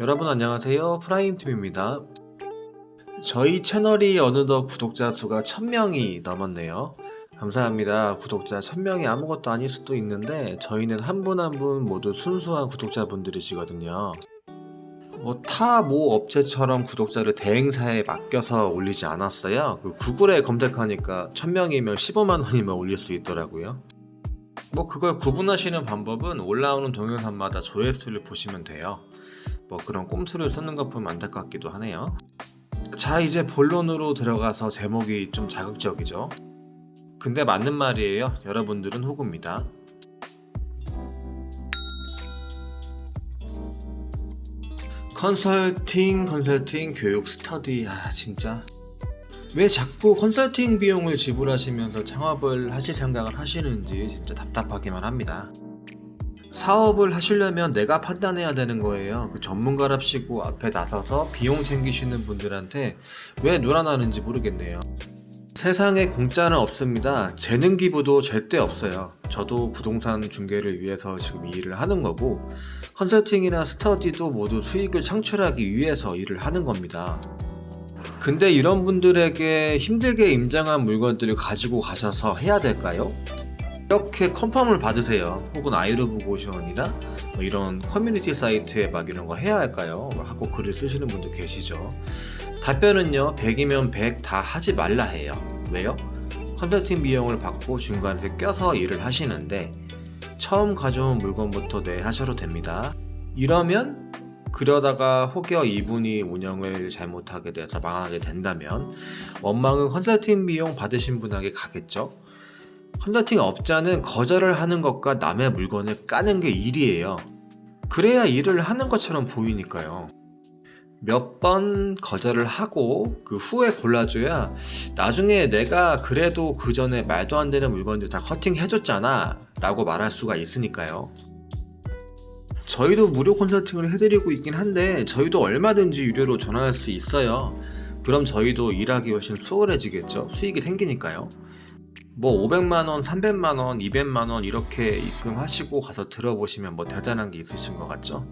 여러분 안녕하세요. 프라임TV입니다. 저희 채널이 어느덧 구독자 수가 1000명이 넘었네요. 감사합니다. 구독자 1000명이 아무것도 아닐 수도 있는데 저희는 한 분 한 분 모두 순수한 구독자분들이시거든요. 타 모 업체처럼 구독자를 대행사에 맡겨서 올리지 않았어요. 구글에 검색하니까 1000명이면 15만원이면 올릴 수 있더라고요. 그걸 구분하시는 방법은 올라오는 동영상마다 조회수를 보시면 돼요. 그런 꼼수를 쓰는 것 보면 안타깝기도 하네요. 자, 이제 본론으로 들어가서 제목이 좀 자극적이죠. 근데 맞는 말이에요. 여러분들은 호구입니다. 컨설팅 교육 스터디. 진짜 왜 자꾸 컨설팅 비용을 지불하시면서 창업을 하실 생각을 하시는지 진짜 답답하기만 합니다. 사업을 하시려면 내가 판단해야 되는 거예요. 전문가랍시고 앞에 나서서 비용 챙기시는 분들한테 왜 놀아나는지 모르겠네요. 세상에 공짜는 없습니다. 재능 기부도 절대 없어요. 저도 부동산 중개를 위해서 지금 이 일을 하는 거고, 컨설팅이나 스터디도 모두 수익을 창출하기 위해서 일을 하는 겁니다. 근데 이런 분들에게 힘들게 임장한 물건들을 가지고 가셔서 해야 될까요? 이렇게 컨펌을 받으세요. 혹은 아이러브고시원이나 이런 커뮤니티 사이트에 막 이런 거 해야 할까요? 하고 글을 쓰시는 분도 계시죠. 답변은요, 100이면 100 다 하지 말라 해요. 왜요? 컨설팅 비용을 받고 중간에서 껴서 일을 하시는데 처음 가져온 물건부터 하셔도 됩니다. 그러다가 혹여 이분이 운영을 잘못하게 돼서 망하게 된다면 원망은 컨설팅 비용 받으신 분에게 가겠죠. 컨설팅 업자는 거절을 하는 것과 남의 물건을 까는 게 일이에요. 그래야 일을 하는 것처럼 보이니까요. 몇 번 거절을 하고 그 후에 골라줘야 나중에 내가 그래도 그 전에 말도 안 되는 물건들 다 커팅해줬잖아 라고 말할 수가 있으니까요. 저희도 무료 컨설팅을 해드리고 있긴 한데 저희도 얼마든지 유료로 전환할 수 있어요. 그럼 저희도 일하기 훨씬 수월해지겠죠. 수익이 생기니까요. 500만원, 300만원, 200만원 이렇게 입금하시고 가서 들어보시면 대단한 게 있으신 것 같죠?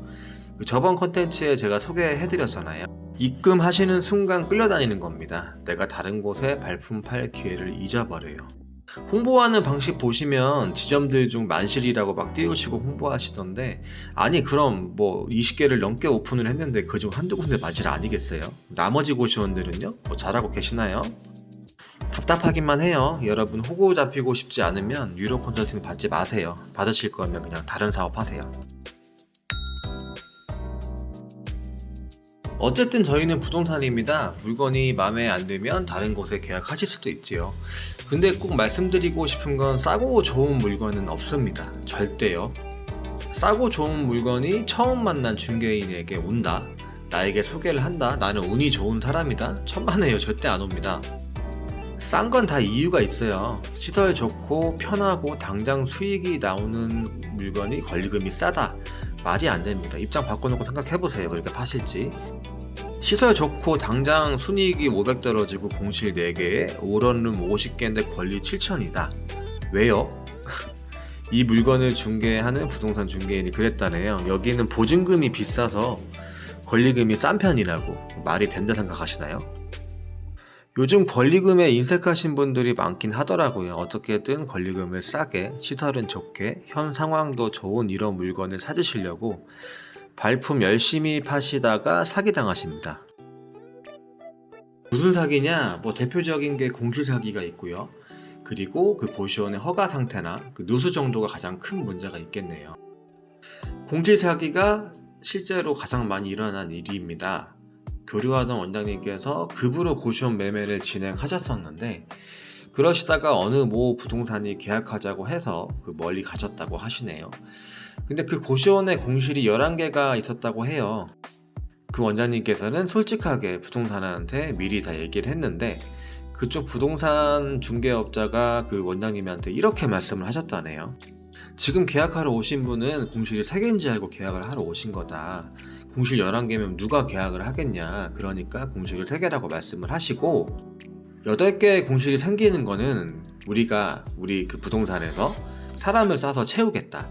저번 컨텐츠에 제가 소개해드렸잖아요. 입금하시는 순간 끌려다니는 겁니다. 내가 다른 곳에 발품 팔 기회를 잊어버려요. 홍보하는 방식 보시면 지점들 중 만실이라고 막 띄우시고 홍보하시던데, 아니 그럼 20개를 넘게 오픈을 했는데 그중 한두 군데 만실 아니겠어요? 나머지 고시원들은요? 잘하고 계시나요? 답답하기만 해요. 여러분 호구 잡히고 싶지 않으면 유료 컨설팅 받지 마세요. 받으실 거면 그냥 다른 사업 하세요. 어쨌든 저희는 부동산입니다. 물건이 마음에 안 들면 다른 곳에 계약하실 수도 있지요. 근데 꼭 말씀드리고 싶은 건 싸고 좋은 물건은 없습니다. 절대요. 싸고 좋은 물건이 처음 만난 중개인에게 온다, 나에게 소개를 한다, 나는 운이 좋은 사람이다, 천만에요. 절대 안 옵니다. 싼 건 다 이유가 있어요. 시설 좋고 편하고 당장 수익이 나오는 물건이 권리금이 싸다, 말이 안 됩니다. 입장 바꿔놓고 생각해보세요. 그렇게 파실지. 시설 좋고 당장 순이익이 500 떨어지고 공실 4개에 5런룸 50개인데 권리 7천이다. 왜요? 이 물건을 중개하는 부동산 중개인이 그랬다네요. 여기는 보증금이 비싸서 권리금이 싼 편이라고. 말이 된다 생각하시나요? 요즘 권리금에 인색하신 분들이 많긴 하더라고요. 어떻게든 권리금을 싸게, 시설은 좋게, 현 상황도 좋은 이런 물건을 찾으시려고 발품 열심히 파시다가 사기당하십니다. 무슨 사기냐? 대표적인 게 공실 사기가 있고요. 그리고 그 고시원의 허가 상태나 그 누수 정도가 가장 큰 문제가 있겠네요. 공실 사기가 실제로 가장 많이 일어난 일입니다. 교류하던 원장님께서 급으로 고시원 매매를 진행하셨었는데, 그러시다가 어느 모 부동산이 계약하자고 해서 멀리 가셨다고 하시네요. 근데 그 고시원에 공실이 11개가 있었다고 해요. 그 원장님께서는 솔직하게 부동산한테 미리 다 얘기를 했는데, 그쪽 부동산 중개업자가 그 원장님한테 이렇게 말씀을 하셨다네요. 지금 계약하러 오신 분은 공실이 3개인지 알고 계약을 하러 오신 거다. 공실 11개면 누가 계약을 하겠냐. 그러니까 공실을 3개라고 말씀을 하시고, 8개의 공실이 생기는 거는 우리 그 부동산에서 사람을 싸서 채우겠다.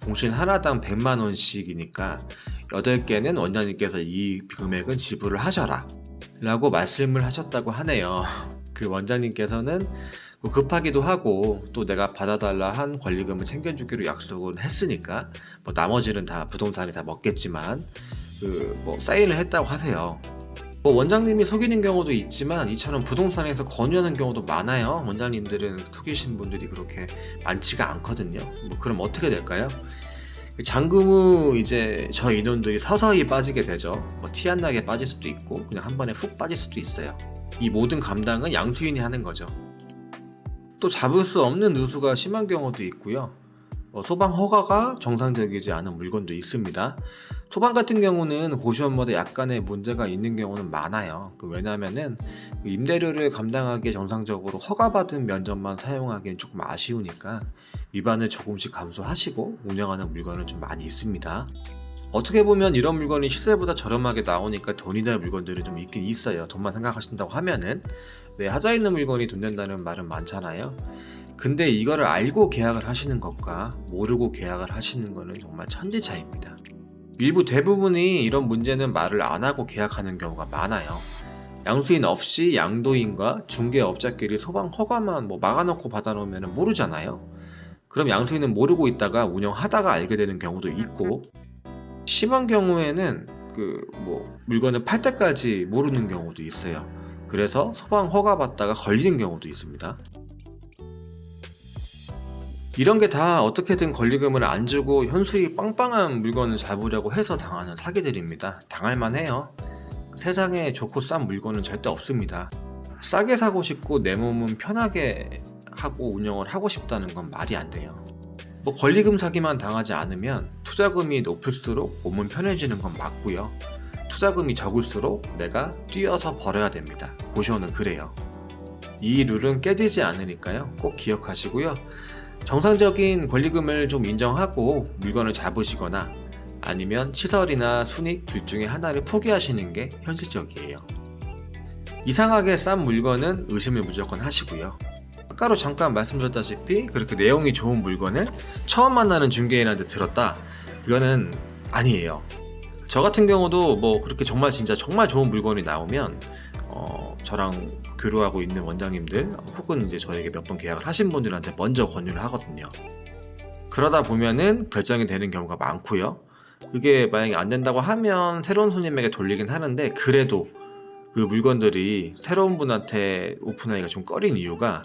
공신 하나당 100만 원씩이니까 8개는 원장님께서 이 금액은 지불을 하셔라 라고 말씀을 하셨다고 하네요. 그 원장님께서는 급하기도 하고 또 내가 받아달라 한 권리금을 챙겨주기로 약속을 했으니까 뭐 나머지는 다 부동산이 다 먹겠지만 뭐 사인을 했다고 하세요. 뭐 원장님이 속이는 경우도 있지만 이처럼 부동산에서 권유하는 경우도 많아요. 원장님들은 속이신 분들이 그렇게 많지가 않거든요. 뭐 그럼 어떻게 될까요? 잔금 후 이제 저 인원들이 서서히 빠지게 되죠. 뭐 티 안 나게 빠질 수도 있고 그냥 한 번에 훅 빠질 수도 있어요. 이 모든 감당은 양수인이 하는 거죠. 또 잡을 수 없는 누수가 심한 경우도 있고요. 소방 허가가 정상적이지 않은 물건도 있습니다. 소방 같은 경우는 고시원마다 약간의 문제가 있는 경우는 많아요. 왜냐하면은 임대료를 감당하기에 정상적으로 허가받은 면적만 사용하기는 조금 아쉬우니까 위반을 조금씩 감수하시고 운영하는 물건은 좀 많이 있습니다. 어떻게 보면 이런 물건이 시세보다 저렴하게 나오니까 돈이 날 물건들은 좀 있긴 있어요. 돈만 생각하신다고 하면은 하자 있는 물건이 돈 된다는 말은 많잖아요. 근데 이거를 알고 계약을 하시는 것과 모르고 계약을 하시는 거는 정말 천지 차이입니다. 일부 대부분이 이런 문제는 말을 안 하고 계약하는 경우가 많아요. 양수인 없이 양도인과 중개업자끼리 소방 허가만 막아놓고 받아놓으면 모르잖아요. 그럼 양수인은 모르고 있다가 운영하다가 알게 되는 경우도 있고, 심한 경우에는 물건을 팔 때까지 모르는 경우도 있어요. 그래서 소방 허가 받다가 걸리는 경우도 있습니다. 이런 게 다 어떻게든 권리금을 안 주고 현수익 빵빵한 물건을 잡으려고 해서 당하는 사기들입니다. 당할만 해요. 세상에 좋고 싼 물건은 절대 없습니다. 싸게 사고 싶고 내 몸은 편하게 하고 운영을 하고 싶다는 건 말이 안 돼요. 권리금 사기만 당하지 않으면 투자금이 높을수록 몸은 편해지는 건 맞고요. 투자금이 적을수록 내가 뛰어서 벌어야 됩니다. 고시원은 그래요. 이 룰은 깨지지 않으니까요. 꼭 기억하시고요. 정상적인 권리금을 좀 인정하고 물건을 잡으시거나 아니면 시설이나 순익 둘 중에 하나를 포기하시는 게 현실적이에요. 이상하게 싼 물건은 의심을 무조건 하시고요. 아까로 잠깐 말씀드렸다시피 그렇게 내용이 좋은 물건을 처음 만나는 중개인한테 들었다, 이거는 아니에요. 저 같은 경우도 그렇게 정말 좋은 물건이 나오면 저랑 교류하고 있는 원장님들 혹은 이제 저에게 몇 번 계약을 하신 분들한테 먼저 권유를 하거든요. 그러다 보면은 결정이 되는 경우가 많고요. 그게 만약에 안 된다고 하면 새로운 손님에게 돌리긴 하는데, 그래도 그 물건들이 새로운 분한테 오픈하기가 좀 꺼린 이유가,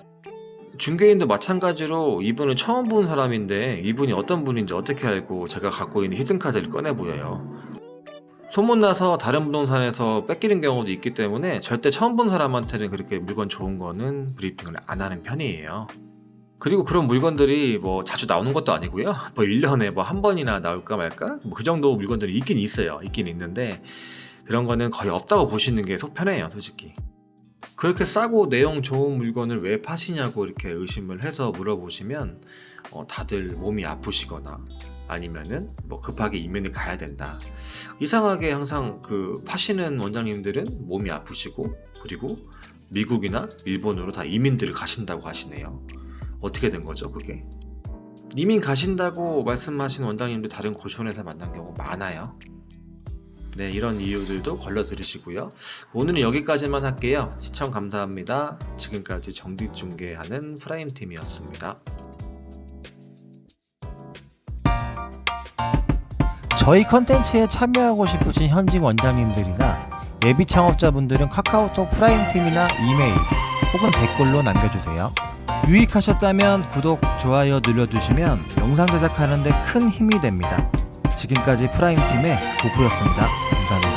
중개인도 마찬가지로 이분은 처음 본 사람인데 이분이 어떤 분인지 어떻게 알고 제가 갖고 있는 히든카드를 꺼내 보여요. 소문나서 다른 부동산에서 뺏기는 경우도 있기 때문에 절대 처음 본 사람한테는 그렇게 물건 좋은 거는 브리핑을 안 하는 편이에요. 그리고 그런 물건들이 자주 나오는 것도 아니고요. 1년에 한 번이나 나올까 말까? 그 정도 물건들이 있긴 있어요. 있긴 있는데 그런 거는 거의 없다고 보시는 게 속 편해요, 솔직히. 그렇게 싸고 내용 좋은 물건을 왜 파시냐고 이렇게 의심을 해서 물어보시면 다들 몸이 아프시거나 아니면은 급하게 이민을 가야 된다. 이상하게 항상 파시는 원장님들은 몸이 아프시고 그리고 미국이나 일본으로 다 이민들을 가신다고 하시네요. 어떻게 된 거죠, 그게? 이민 가신다고 말씀하신 원장님들 다른 고시원에서 만난 경우 많아요. 네, 이런 이유들도 걸러 들으시고요. 오늘은 여기까지만 할게요. 시청 감사합니다. 지금까지 정직중개하는 프라임팀이었습니다. 저희 컨텐츠에 참여하고 싶으신 현직 원장님들이나 예비 창업자분들은 카카오톡 프라임팀이나 이메일 혹은 댓글로 남겨주세요. 유익하셨다면 구독, 좋아요 눌러주시면 영상 제작하는 데 큰 힘이 됩니다. 지금까지 프라임팀의 고프였습니다. 감사합니다.